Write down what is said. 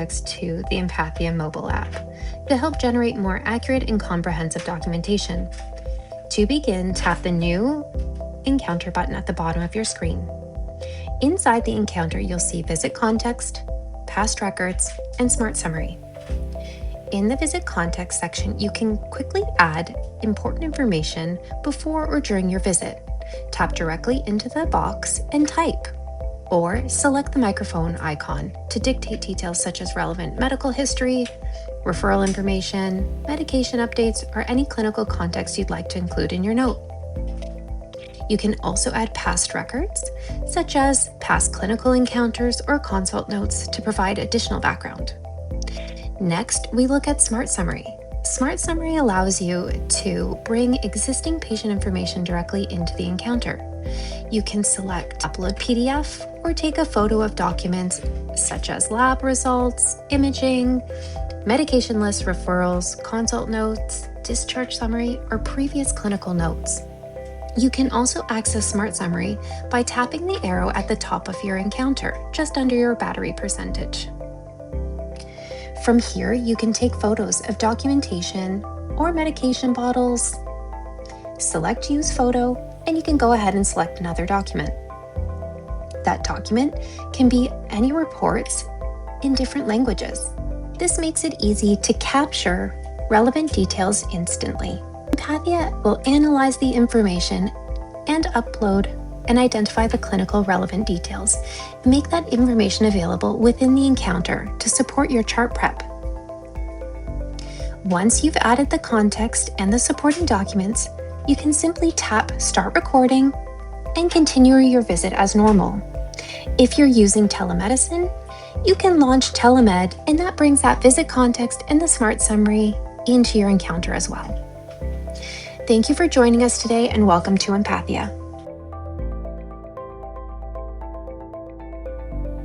to the Empathia mobile app to help generate more accurate and comprehensive documentation. To begin, tap the New Encounter button at the bottom of your screen. Inside the encounter, you'll see Visit Context, Past Records, and Smart Summary. In the Visit Context section, you can quickly add important information before or during your visit. Tap directly into the box and type, or select the microphone icon to dictate details such as relevant medical history, referral information, medication updates, or any clinical context you'd like to include in your note. You can also add past records, such as past clinical encounters or consult notes to provide additional background. Next, we look at Smart Summary. Smart Summary allows you to bring existing patient information directly into the encounter. You can select Upload PDF or take a photo of documents such as lab results, imaging, medication list referrals, consult notes, discharge summary, or previous clinical notes. You can also access Smart Summary by tapping the arrow at the top of your encounter, just under your battery percentage. From here, you can take photos of documentation or medication bottles, select Use Photo, and you can go ahead and select another document. That document can be any reports in different languages. This makes it easy to capture relevant details instantly. Empathia will analyze the information and upload and identify the clinical relevant details and make that information available within the encounter to support your chart prep. Once you've added the context and the supporting documents, you can simply tap Start Recording and continue your visit as normal. If you're using telemedicine, you can launch Telemed, and that brings that visit context and the Smart Summary into your encounter as well. Thank you for joining us today, and welcome to Empathia.